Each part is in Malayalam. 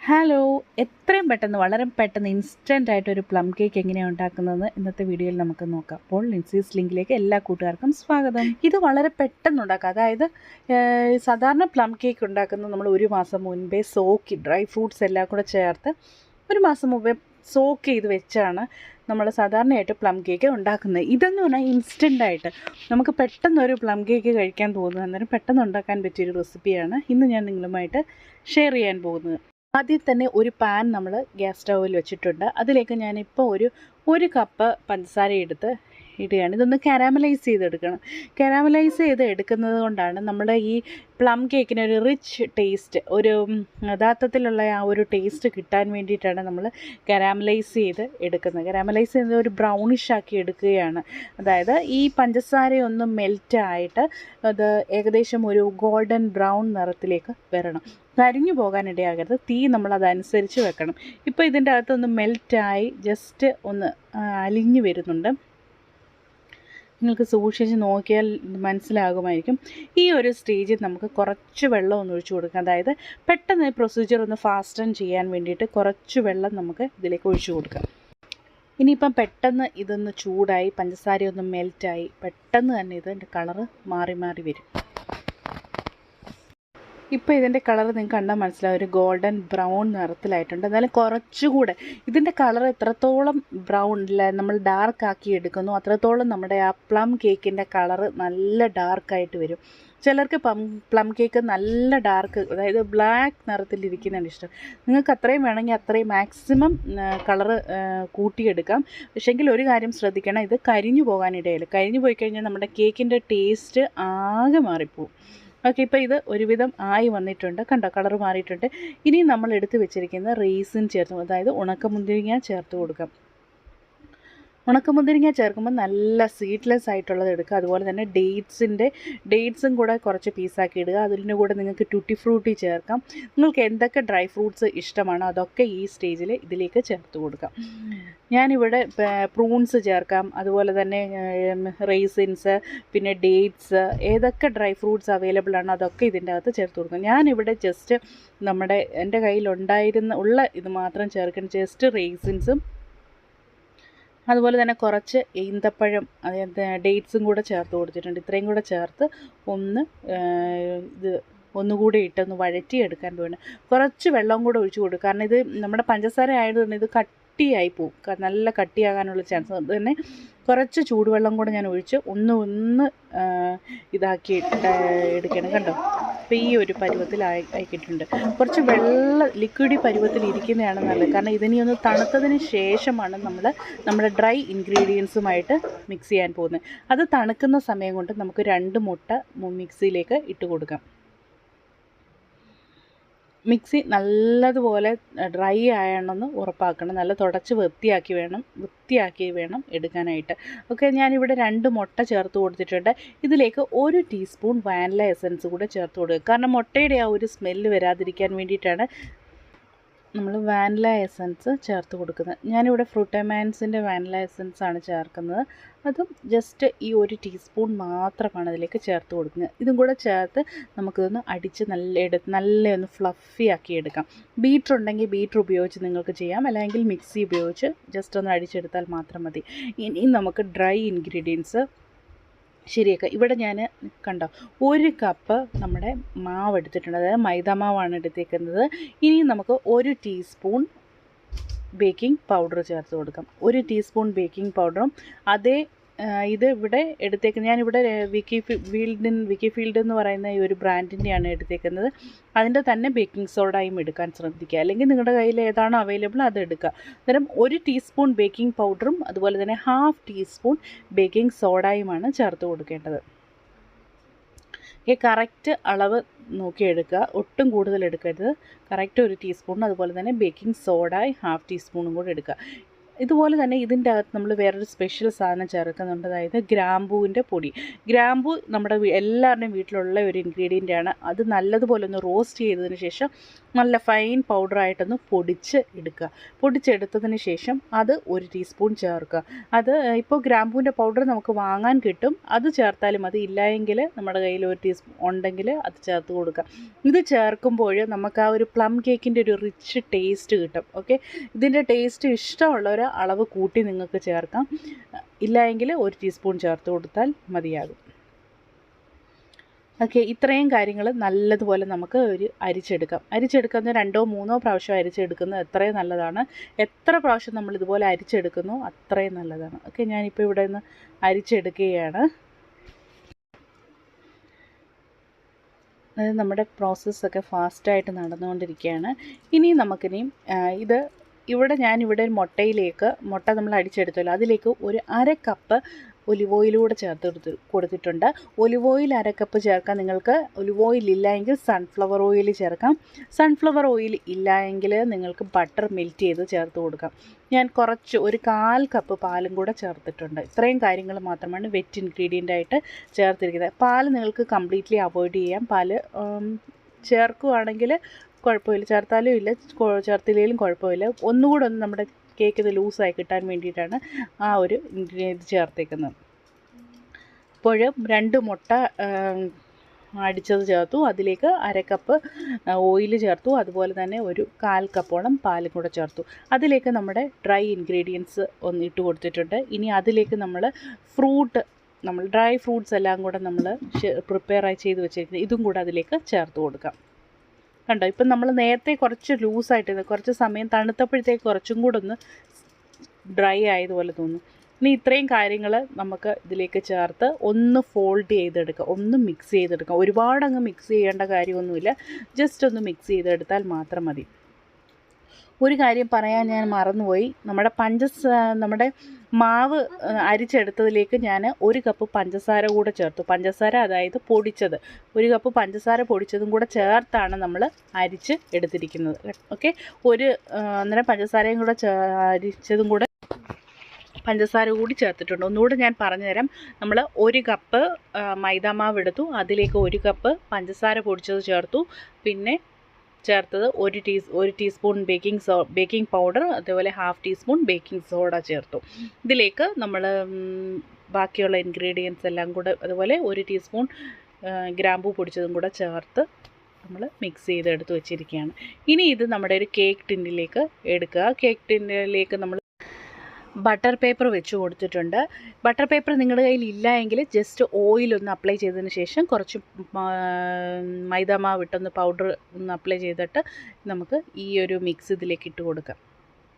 ഹലോ, എത്രയും പെട്ടെന്ന് വളരെ പെട്ടെന്ന് ഇൻസ്റ്റൻ്റ് ആയിട്ടൊരു പ്ലം കേക്ക് എങ്ങനെയാണ് ഉണ്ടാക്കുന്നതെന്ന് ഇന്നത്തെ വീഡിയോയിൽ നമുക്ക് നോക്കാം. അപ്പോൾ ലിൻസീസ് ലിങ്കിലേക്ക് എല്ലാ കൂട്ടുകാർക്കും സ്വാഗതം. ഇത് വളരെ പെട്ടെന്ന് ഉണ്ടാക്കാം. അതായത് സാധാരണ പ്ലം കേക്ക് ഉണ്ടാക്കുന്നത് നമ്മൾ ഒരു മാസം മുൻപേ ഡ്രൈ ഫ്രൂട്ട്സ് എല്ലാം കൂടെ ചേർത്ത് ഒരു മാസം മുമ്പേ സോക്ക് ചെയ്ത് വെച്ചാണ് നമ്മൾ സാധാരണയായിട്ട് പ്ലം കേക്ക് ഉണ്ടാക്കുന്നത്. ഇതെന്ന് പറഞ്ഞാൽ ഇൻസ്റ്റൻ്റായിട്ട് നമുക്ക് പെട്ടെന്നൊരു പ്ലം കേക്ക് കഴിക്കാൻ തോന്നുന്നത്, അന്നേരം പെട്ടെന്ന് ഉണ്ടാക്കാൻ പറ്റിയൊരു റെസിപ്പിയാണ് ഇന്ന് ഞാൻ നിങ്ങളുമായിട്ട് ഷെയർ ചെയ്യാൻ പോകുന്നത്. ആദ്യം തന്നെ ഒരു പാൻ നമ്മൾ ഗ്യാസ് സ്റ്റൗവിൽ വെച്ചിട്ടുണ്ട്. അതിലേക്ക് ഞാനിപ്പോൾ ഒരു കപ്പ് പഞ്ചസാര ഇടുകയാണ്. ഇതൊന്ന് കാരാമലൈസ് ചെയ്തെടുക്കണം. കാരാമലൈസ് ചെയ്ത് എടുക്കുന്നത് കൊണ്ടാണ് നമ്മുടെ ഈ പ്ലം കേക്കിന് ഒരു റിച്ച് ടേസ്റ്റ്, ഒരു യഥാർത്ഥത്തിലുള്ള ആ ഒരു ടേസ്റ്റ് കിട്ടാൻ വേണ്ടിയിട്ടാണ് നമ്മൾ കാരാമലൈസ് ചെയ്ത് എടുക്കുന്നത്. കാരാമലൈസ് ചെയ്ത് ഒരു ബ്രൗണിഷ് ആക്കി എടുക്കുകയാണ്. അതായത് ഈ പഞ്ചസാരയൊന്ന് മെൽറ്റായിട്ട് അത് ഏകദേശം ഒരു ഗോൾഡൻ ബ്രൗൺ നിറത്തിലേക്ക് വരണം. കരിഞ്ഞു പോകാനിടയാകരുത്. തീ നമ്മളതനുസരിച്ച് വെക്കണം. ഇപ്പോൾ ഇതിൻ്റെ അകത്തൊന്ന് മെൽറ്റായി ജസ്റ്റ് ഒന്ന് അലിഞ്ഞു വരുന്നുണ്ട്. നിങ്ങൾക്ക് സൂക്ഷിച്ച് നോക്കിയാൽ മനസ്സിലാകുമായിരിക്കും. ഈ ഒരു സ്റ്റേജിൽ നമുക്ക് കുറച്ച് വെള്ളം ഒന്ന് ഒഴിച്ചു കൊടുക്കാം. അതായത് പെട്ടെന്ന് ഈ പ്രൊസീജിയർ ഒന്ന് ഫാസ്റ്റൻ ചെയ്യാൻ വേണ്ടിയിട്ട് കുറച്ച് വെള്ളം നമുക്ക് ഇതിലേക്ക് ഒഴിച്ചു കൊടുക്കാം. ഇനിയിപ്പം പെട്ടെന്ന് ഇതൊന്ന് ചൂടായി പഞ്ചസാരയൊന്ന് മെൽറ്റായി പെട്ടെന്ന് തന്നെ ഇതിൻ്റെ കളറ് മാറി മാറി വരും. ഇപ്പോൾ ഇതിൻ്റെ കളർ നിങ്ങൾക്ക് കണ്ടാൽ മനസ്സിലാവും, ഒരു ഗോൾഡൻ ബ്രൗൺ നിറത്തിലായിട്ടുണ്ട്. എന്നാലും കുറച്ചുകൂടെ ഇതിൻ്റെ കളർ എത്രത്തോളം നമ്മൾ ഡാർക്ക് ആക്കി എടുക്കുന്നു അത്രത്തോളം നമ്മുടെ ആ പ്ലം കേക്കിൻ്റെ കളറ് നല്ല ഡാർക്കായിട്ട് വരും. ചിലർക്ക് പ്ലം കേക്ക് നല്ല ഡാർക്ക്, അതായത് ബ്ലാക്ക് നിറത്തിലിരിക്കുന്നതാണ് ഇഷ്ടം. നിങ്ങൾക്ക് അത്രയും വേണമെങ്കിൽ അത്രയും മാക്സിമം കളറ് കൂട്ടിയെടുക്കാം. പക്ഷേങ്കിൽ ഒരു കാര്യം ശ്രദ്ധിക്കണം, ഇത് കരിഞ്ഞു പോകാനിടയില്ല. കരിഞ്ഞു പോയി കഴിഞ്ഞാൽ നമ്മുടെ കേക്കിൻ്റെ ടേസ്റ്റ് ആകെ മാറിപ്പോവും. ഓക്കെ, ഇപ്പോൾ ഇത് ഒരുവിധം ആയി വന്നിട്ടുണ്ട്. കണ്ടോ, കളർ മാറിയിട്ടുണ്ട്. ഇനി നമ്മൾ എടുത്ത് വെച്ചിരിക്കുന്ന റേസിൻ ചേർത്ത്, അതായത് ഉണക്കമുന്തിരിങ്ങ ചേർത്ത് കൊടുക്കാം. ഉണക്കമുന്തിരിങ്ങ ചേർക്കുമ്പോൾ നല്ല സീഡ്ലെസ് ആയിട്ടുള്ളത് എടുക്കുക. അതുപോലെ തന്നെ ഡേറ്റ്സും കൂടെ കുറച്ച് പീസാക്കി ഇടുക. അതിൻ്റെ കൂടെ നിങ്ങൾക്ക് ട്യൂട്ടി ഫ്രൂട്ടി ചേർക്കാം. നിങ്ങൾക്ക് എന്തൊക്കെ ഡ്രൈ ഫ്രൂട്ട്സ് ഇഷ്ടമാണോ അതൊക്കെ ഈ സ്റ്റേജിൽ ഇതിലേക്ക് ചേർത്ത് കൊടുക്കാം. ഞാനിവിടെ പ്രൂൺസ് ചേർക്കാം, അതുപോലെ തന്നെ റേസിൻസ്, പിന്നെ ഡേറ്റ്സ്, ഏതൊക്കെ ഡ്രൈ ഫ്രൂട്ട്സ് അവൈലബിൾ ആണോ അതൊക്കെ ഇതിൻ്റെ അകത്ത് ചേർത്ത് കൊടുക്കാം. ഞാനിവിടെ ജസ്റ്റ് എൻ്റെ കയ്യിലുണ്ടായിരുന്ന ഇത് മാത്രം ചേർക്കണം. ജസ്റ്റ് റേസിൻസും അതുപോലെ തന്നെ കുറച്ച് ഈന്തപ്പഴം, അതായത് ഡേറ്റ്സും കൂടെ ചേർത്ത് കൊടുത്തിട്ടുണ്ട്. ഇത്രയും കൂടെ ചേർത്ത് ഒന്നുകൂടി ഇട്ടൊന്ന് വഴറ്റിയെടുക്കാൻ വേണം. കുറച്ച് വെള്ളം കൂടെ ഒഴിച്ച് കൊടുക്കുക. കാരണം ഇത് നമ്മുടെ പഞ്ചസാര ആയതുകൊണ്ട് ഇത് കട്ടിയായി പോവും, നല്ല കട്ടിയാകാനുള്ള ചാൻസ്. അത് തന്നെ കുറച്ച് ചൂടുവെള്ളം കൂടെ ഞാൻ ഒഴിച്ച് ഒന്ന് ഇതാക്കി എടുക്കണം. കണ്ടോ, അപ്പോൾ ഈ ഒരു പരുവത്തിൽ ആക്കിയിട്ടുണ്ട്. കുറച്ച് ലിക്വിഡി പരുവത്തിൽ ഇരിക്കുന്നതാണ് നല്ലത്. കാരണം ഇതിനി ഒന്ന് തണുത്തതിന് ശേഷമാണ് നമ്മുടെ ഡ്രൈ ഇൻഗ്രീഡിയൻസുമായിട്ട് മിക്സ് ചെയ്യാൻ പോകുന്നത്. അത് തണുക്കുന്ന സമയം കൊണ്ട് നമുക്ക് 2 മുട്ട മിക്സിയിലേക്ക് ഇട്ട് കൊടുക്കാം. മിക്സി നല്ലതുപോലെ ഡ്രൈ ആയണമെന്ന് ഉറപ്പാക്കണം. നല്ല തുടച്ച് വൃത്തിയാക്കി വേണം എടുക്കാനായിട്ട്. ഓക്കെ, ഞാനിവിടെ 2 മുട്ട ചേർത്ത് കൊടുത്തിട്ടുണ്ട്. ഇതിലേക്ക് 1 ടീസ്പൂൺ വാനില എസൻസ് കൂടെ ചേർത്ത് കൊടുക്കുക. കാരണം മുട്ടയുടെ ആ ഒരു സ്മെല്ല് വരാതിരിക്കാൻ വേണ്ടിയിട്ടാണ് നമ്മൾ വാനില എസൻസ് ചേർത്ത് കൊടുക്കുന്നത്. ഞാനിവിടെ ഫ്രൂട്ടമാൻസിൻ്റെ വാനില എസൻസ് ആണ് ചേർക്കുന്നത്. അതും ജസ്റ്റ് ഈ 1 ടീസ്പൂൺ മാത്രമാണ് അതിലേക്ക് ചേർത്ത് കൊടുക്കുന്നത്. ഇതും കൂടെ ചേർത്ത് നമുക്കിതൊന്ന് അടിച്ച് നല്ല ഒന്ന് ഫ്ലഫി ആക്കി എടുക്കാം. ബീറ്റർ ഉണ്ടെങ്കിൽ ബീറ്റർ ഉപയോഗിച്ച് നിങ്ങൾക്ക് ചെയ്യാം, അല്ലെങ്കിൽ മിക്സി ഉപയോഗിച്ച് ജസ്റ്റ് ഒന്ന് അടിച്ചെടുത്താൽ മാത്രം മതി. ഇനി നമുക്ക് ഡ്രൈ ഇൻഗ്രീഡിയൻസ് ശരിയാക്കാം. ഇവിടെ ഞാൻ കണ്ടോ 1 കപ്പ് നമ്മുടെ മാവ് എടുത്തിട്ടുണ്ട്, അതായത് മൈദാമാവാണ് എടുത്തേക്കുന്നത്. ഇനി നമുക്ക് 1 ടീസ്പൂൺ ബേക്കിംഗ് പൗഡർ ചേർത്ത് കൊടുക്കാം. 1 ടീസ്പൂൺ ബേക്കിംഗ് പൗഡറും ഇത് ഇവിടെ എടുത്തേക്കുന്നത്, ഞാനിവിടെ വിക്കി ഫീൽഡ് എന്ന് പറയുന്ന ഈ ഒരു ബ്രാൻഡിൻ്റെയാണ് എടുത്തേക്കുന്നത്. അതിൻ്റെ തന്നെ ബേക്കിംഗ് സോഡയും എടുക്കാൻ ശ്രദ്ധിക്കുക, അല്ലെങ്കിൽ നിങ്ങളുടെ കയ്യിൽ ഏതാണോ അവൈലബിൾ അത് എടുക്കുക. അന്നേരം 1 ടീസ്പൂൺ ബേക്കിംഗ് പൗഡറും അതുപോലെ തന്നെ 1/2 ടീസ്പൂൺ ബേക്കിംഗ് സോഡയുമാണ് ചേർത്ത് കൊടുക്കേണ്ടത്. ഈ കറക്റ്റ് അളവ് നോക്കിയെടുക്കുക, ഒട്ടും കൂടുതൽ എടുക്കരുത്. കറക്റ്റ് 1 ടീസ്പൂൺ, അതുപോലെ തന്നെ ബേക്കിംഗ് സോഡ 1/2 ടീസ്പൂണും കൂടെ എടുക്കുക. ഇതുപോലെ തന്നെ ഇതിൻ്റെ അകത്ത് നമ്മൾ വേറൊരു സ്പെഷ്യൽ സാധനം ചേർക്കുന്നുണ്ട്, അതായത് ഗ്രാമ്പൂവിൻ്റെ പൊടി. ഗ്രാമ്പൂ നമ്മുടെ എല്ലാവരുടെയും വീട്ടിലുള്ള ഒരു ഇൻഗ്രീഡിയൻ്റ് ആണ്. അത് നല്ലതുപോലെ ഒന്ന് റോസ്റ്റ് ചെയ്തതിന് ശേഷം നല്ല ഫൈൻ പൗഡറായിട്ടൊന്ന് പൊടിച്ച് എടുക്കുക. പൊടിച്ചെടുത്തതിന് ശേഷം അത് 1 ടീസ്പൂൺ ചേർക്കുക. അത് ഇപ്പോൾ ഗ്രാമ്പൂവിൻ്റെ പൗഡർ നമുക്ക് വാങ്ങാൻ കിട്ടും, അത് ചേർത്താലും മതി. ഇല്ലായെങ്കിൽ നമ്മുടെ കയ്യിൽ 1 ടീസ്പൂൺ ഉണ്ടെങ്കിൽ അത് ചേർത്ത് കൊടുക്കുക. ഇത് ചേർക്കുമ്പോൾ നമുക്ക് ആ ഒരു പ്ലം കേക്കിൻ്റെ ഒരു റിച്ച് ടേസ്റ്റ് കിട്ടും. ഓക്കെ, ഇതിൻ്റെ ടേസ്റ്റ് ഇഷ്ടമുള്ളവർ അളവ് കൂട്ടി നിങ്ങൾക്ക് ചേർക്കാം, ഇല്ലായെങ്കിൽ 1 ടീസ്പൂൺ ചേർത്ത് കൊടുത്താൽ മതിയാകും. ഓക്കെ, ഇത്രയും കാര്യങ്ങൾ നല്ലതുപോലെ നമുക്ക് അരിച്ചെടുക്കാം. അരിച്ചെടുക്കുന്ന 2 or 3 പ്രാവശ്യം അരിച്ചെടുക്കുന്നത് എത്രയും നല്ലതാണ്. എത്ര പ്രാവശ്യം നമ്മൾ ഇതുപോലെ അരിച്ചെടുക്കുന്നു അത്രയും നല്ലതാണ്. ഓക്കെ, ഞാനിപ്പോൾ ഇവിടെ നിന്ന് അരിച്ചെടുക്കുകയാണ്. അതായത് നമ്മുടെ പ്രോസസ്സൊക്കെ ഫാസ്റ്റായിട്ട് നടന്നുകൊണ്ടിരിക്കുകയാണ്. നമുക്കിനിയും ഞാനിവിടെ ഒരു മുട്ട നമ്മൾ അടിച്ചെടുത്തല്ലോ, അതിലേക്ക് ഒരു 1/2 കപ്പ് ഒലിവ് ഓയിലൂടെ ചേർത്ത് കൊടുത്തിട്ടുണ്ട്. ഒലിവ് ഓയിൽ 1/2 കപ്പ് ചേർക്കാം. നിങ്ങൾക്ക് ഒലിവ് ഓയിൽ ഇല്ല എങ്കിൽ സൺഫ്ലവർ ഓയിൽ ചേർക്കാം. സൺഫ്ലവർ ഓയിൽ ഇല്ല എങ്കിൽ നിങ്ങൾക്ക് ബട്ടർ മെൽറ്റ് ചെയ്ത് ചേർത്ത് കൊടുക്കാം. ഞാൻ ഒരു 1/4 കപ്പ് പാലും കൂടെ ചേർത്തിട്ടുണ്ട്. ഇത്രയും കാര്യങ്ങൾ മാത്രമാണ് വെറ്റ് ഇൻഗ്രീഡിയൻ്റ് ആയിട്ട് ചേർത്തിരിക്കുന്നത്. പാൽ നിങ്ങൾക്ക് കംപ്ലീറ്റ്ലി അവോയ്ഡ് ചെയ്യാം. പാല് ചേർക്കുകയാണെങ്കിൽ കുഴപ്പമില്ല, ചേർത്താലും ഇല്ല, ചേർത്തില്ലെങ്കിലും കുഴപ്പമില്ല. ഒന്നുകൂടെ നമ്മുടെ കേക്ക് ഇത് ലൂസായി കിട്ടാൻ വേണ്ടിയിട്ടാണ് ആ ഒരു ഇൻഗ്രീഡിയൻറ്റ് ചേർത്തേക്കുന്നത്. അപ്പോൾ 2 മുട്ട അടിച്ചത് ചേർത്തു, അതിലേക്ക് 1/2 കപ്പ് ഓയിൽ ചേർത്തു, അതുപോലെ തന്നെ ഒരു 1/4 കപ്പോളം പാലും കൂടെ ചേർത്തു. അതിലേക്ക് നമ്മുടെ ഡ്രൈ ഇൻഗ്രീഡിയൻസ് ഒന്ന് ഇട്ട് കൊടുത്തിട്ടുണ്ട്. ഇനി അതിലേക്ക് നമ്മൾ ഡ്രൈ ഫ്രൂട്ട്സ് എല്ലാം കൂടെ നമ്മൾ പ്രിപ്പയറായി ചെയ്ത് വെച്ചിരിക്കുന്നത് ഇതും കൂടെ അതിലേക്ക് ചേർത്ത് കൊടുക്കാം. കണ്ടോ, ഇപ്പം നമ്മൾ നേരത്തെ കുറച്ച് ലൂസായിട്ട് കുറച്ച് സമയം തണുത്തപ്പോഴത്തേക്ക് കുറച്ചും കൂടെ ഒന്ന് ഡ്രൈ ആയതുപോലെ തോന്നും. ഇനി ഇത്രയും കാര്യങ്ങൾ നമുക്ക് ഇതിലേക്ക് ചേർത്ത് ഒന്ന് ഫോൾഡ് ചെയ്തെടുക്കുക, ഒന്ന് മിക്സ് ചെയ്തെടുക്കുക. ഒരുപാട് അങ്ങ് മിക്സ് ചെയ്യേണ്ട കാര്യമൊന്നുമില്ല, ജസ്റ്റ് ഒന്ന് മിക്സ് ചെയ്തെടുത്താൽ മാത്രം മതി. ഒരു കാര്യം പറയാൻ ഞാൻ മറന്നുപോയി. നമ്മുടെ മാവ് അരിച്ചെടുത്തതിലേക്ക് ഞാൻ 1 കപ്പ് പഞ്ചസാര കൂടെ ചേർത്തു. പഞ്ചസാര അതായത് പൊടിച്ചത്, 1 കപ്പ് പഞ്ചസാര പൊടിച്ചതും കൂടെ ചേർത്താണ് നമ്മൾ അരിച്ച് എടുത്തിരിക്കുന്നത്. ഓക്കെ, അന്നേരം പഞ്ചസാരയും കൂടെ അരിച്ചതും കൂടെ പഞ്ചസാര കൂടി ചേർത്തിട്ടുണ്ട്. ഒന്നുകൂടെ ഞാൻ പറഞ്ഞുതരാം. നമ്മൾ 1 കപ്പ് മൈദാമാവ് എടുത്തു, അതിലേക്ക് 1 കപ്പ് പഞ്ചസാര പൊടിച്ചത് ചേർത്തു, പിന്നെ ചേർത്തത് 1 ടീസ്പൂൺ ബേക്കിംഗ് പൗഡർ, അതുപോലെ 1/2 ടീസ്പൂൺ ബേക്കിംഗ് സോഡ ചേർത്തു. ഇതിലേക്ക് നമ്മൾ ബാക്കിയുള്ള ഇൻഗ്രീഡിയൻസ് എല്ലാം കൂടെ, അതുപോലെ 1 ടീസ്പൂൺ ഗ്രാമ്പൂ പൊടിച്ചതും കൂടെ ചേർത്ത് നമ്മൾ മിക്സ് ചെയ്തെടുത്ത് വെച്ചിരിക്കുകയാണ്. ഇനി ഇത് നമ്മുടെ ഒരു കേക്ക് ടിന്നിലേക്ക് എടുക്കുക. കേക്ക് ടിന്നിലേക്ക് നമ്മൾ ബട്ടർ പേപ്പർ വെച്ച് കൊടുത്തിട്ടുണ്ട്. ബട്ടർ പേപ്പർ നിങ്ങളുടെ കയ്യിൽ ഇല്ല എങ്കിൽ ജസ്റ്റ് ഓയിലൊന്ന് അപ്ലൈ ചെയ്തതിന് ശേഷം കുറച്ച് മൈദാമാവ് ഇട്ടൊന്ന് പൗഡർ ഒന്ന് അപ്ലൈ ചെയ്തിട്ട് നമുക്ക് ഈ ഒരു മിക്സ് ഇതിലേക്ക് ഇട്ട് കൊടുക്കാം.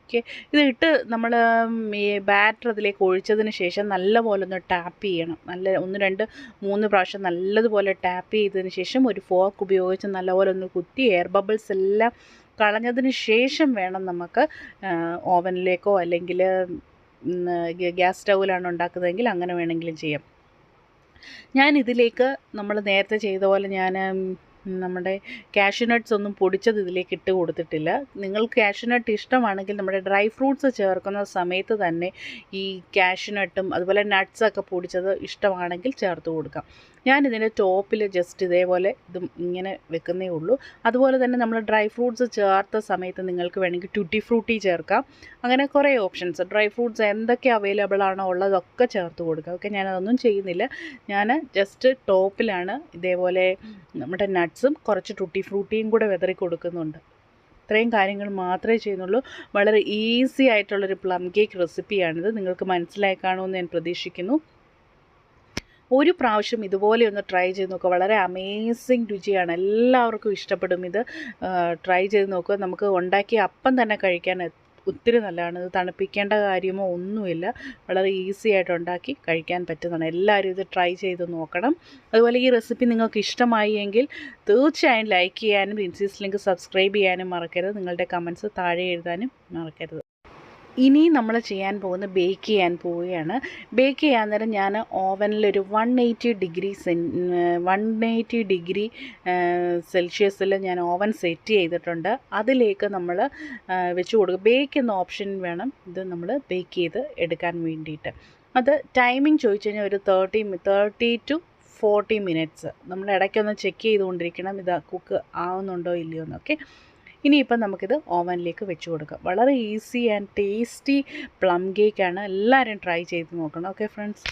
ഓക്കെ, ഇത് നമ്മൾ ബാറ്റർ അതിലേക്ക് ഒഴിച്ചതിന് ശേഷം നല്ലപോലെ ഒന്ന് ടാപ്പ് ചെയ്യണം. 1, 2, 3 പ്രാവശ്യം നല്ലതുപോലെ ടാപ്പ് ചെയ്തതിന് ശേഷം ഒരു ഫോർക്ക് ഉപയോഗിച്ച് നല്ലപോലെ ഒന്ന് കുത്തി എയർ ബബിൾസ് എല്ലാം കളഞ്ഞതിന് ശേഷം വേണം നമുക്ക് ഓവനിലേക്കോ അല്ലെങ്കിൽ ഗ്യാസ് സ്റ്റൗവിലാണ് ഉണ്ടാക്കുന്നതെങ്കിൽ അങ്ങനെ വേണമെങ്കിലും ചെയ്യാം. ഞാനിതിലേക്ക് നമ്മൾ നേരത്തെ ചെയ്ത പോലെ നമ്മുടെ കാഷ്യൂ നട്ട്സ് ഒന്നും പൊടിച്ചത് ഇതിലേക്ക് ഇട്ട് കൊടുത്തിട്ടില്ല. നിങ്ങൾക്ക് കാഷ്യൂ നട്ട് ഇഷ്ടമാണെങ്കിൽ നമ്മുടെ ഡ്രൈ ഫ്രൂട്ട്സ് ചേർക്കുന്ന സമയത്ത് തന്നെ ഈ കാഷ്യൂ നട്ടും അതുപോലെ നട്ട്സൊക്കെ പൊടിച്ചത് ഇഷ്ടമാണെങ്കിൽ ചേർത്ത് കൊടുക്കാം. ഞാനിതിൻ്റെ ടോപ്പിൽ ജസ്റ്റ് ഇതേപോലെ ഇങ്ങനെ വെക്കുന്നേ ഉള്ളൂ. അതുപോലെ തന്നെ നമ്മൾ ഡ്രൈ ഫ്രൂട്ട്സ് ചേർത്ത സമയത്ത് നിങ്ങൾക്ക് വേണമെങ്കിൽ ട്യൂട്ടി ഫ്രൂട്ടി ചേർക്കാം. അങ്ങനെ കുറേ ഓപ്ഷൻസ്, ഡ്രൈ ഫ്രൂട്ട്സ് എന്തൊക്കെ അവൈലബിൾ ആണോ ഉള്ളതൊക്കെ ചേർത്ത് കൊടുക്കുക. ഓക്കെ, ഞാനതൊന്നും ചെയ്യുന്നില്ല. ഞാൻ ജസ്റ്റ് ടോപ്പിലാണ് ഇതേപോലെ നമ്മുടെ നട്ട്സും കുറച്ച് ട്യൂട്ടി ഫ്രൂട്ടിയും കൂടെ വിതറി കൊടുക്കുന്നുണ്ട്. ഇത്രയും കാര്യങ്ങൾ മാത്രമേ ചെയ്യുന്നുള്ളൂ. വളരെ ഈസി ആയിട്ടുള്ളൊരു പ്ലം കേക്ക് റെസിപ്പിയാണിത്. നിങ്ങൾക്ക് മനസ്സിലായി കാണുമെന്ന് ഞാൻ പ്രതീക്ഷിക്കുന്നു. ഒരു പ്രാവശ്യം ഇതുപോലെ ഒന്ന് ട്രൈ ചെയ്ത് നോക്കുക. വളരെ അമേസിങ് രുചിയാണ്, എല്ലാവർക്കും ഇഷ്ടപ്പെടും. ഇത് ട്രൈ ചെയ്ത് നോക്കുക. നമുക്ക് ഉണ്ടാക്കി അപ്പം തന്നെ കഴിക്കാൻ ഒത്തിരി നല്ലതാണ്. ഇത് തണുപ്പിക്കേണ്ട കാര്യമോ ഒന്നുമില്ല, വളരെ ഈസി ആയിട്ട് ഉണ്ടാക്കി കഴിക്കാൻ പറ്റുന്നതാണ്. എല്ലാവരും ഇത് ട്രൈ ചെയ്ത് നോക്കണം. അതുപോലെ ഈ റെസിപ്പി നിങ്ങൾക്ക് ഇഷ്ടമായി എങ്കിൽ തീർച്ചയായും ലൈക്ക് ചെയ്യാനും ഇൻസീസ് ലിങ്ക് സബ്സ്ക്രൈബ് ചെയ്യാനും മറക്കരുത്. നിങ്ങളുടെ കമൻസ് താഴെ എഴുതാനും മറക്കരുത്. ഇനി നമ്മൾ ബേക്ക് ചെയ്യാൻ പോവുകയാണ്. ബേക്ക് ചെയ്യാൻ നേരം ഞാൻ ഓവനിലൊരു 180 ഡിഗ്രി സെൽഷ്യസിൽ ഞാൻ ഓവൻ സെറ്റ് ചെയ്തിട്ടുണ്ട്. അതിലേക്ക് നമ്മൾ വെച്ച് കൊടുക്കുക. ബേക്ക് എന്ന ഓപ്ഷൻ വേണം ഇത് നമ്മൾ ബേക്ക് ചെയ്ത് എടുക്കാൻ വേണ്ടിയിട്ട്. അത് ടൈമിംഗ് ചോദിച്ചു കഴിഞ്ഞാൽ ഒരു 30 to 40 മിനിറ്റ്സ് നമ്മൾ ഇടയ്ക്കൊന്ന് ചെക്ക് ചെയ്തുകൊണ്ടിരിക്കണം, ഇത് കുക്ക് ആവുന്നുണ്ടോ ഇല്ലയോ എന്നൊക്കെ. ഇനിയിപ്പം നമുക്കിത് ഓവനിലേക്ക് വെച്ച് കൊടുക്കാം. വളരെ ഈസി ആൻഡ് ടേസ്റ്റി പ്ലം കേക്കാണ്. എല്ലാവരും ട്രൈ ചെയ്ത് നോക്കണം. Okay friends.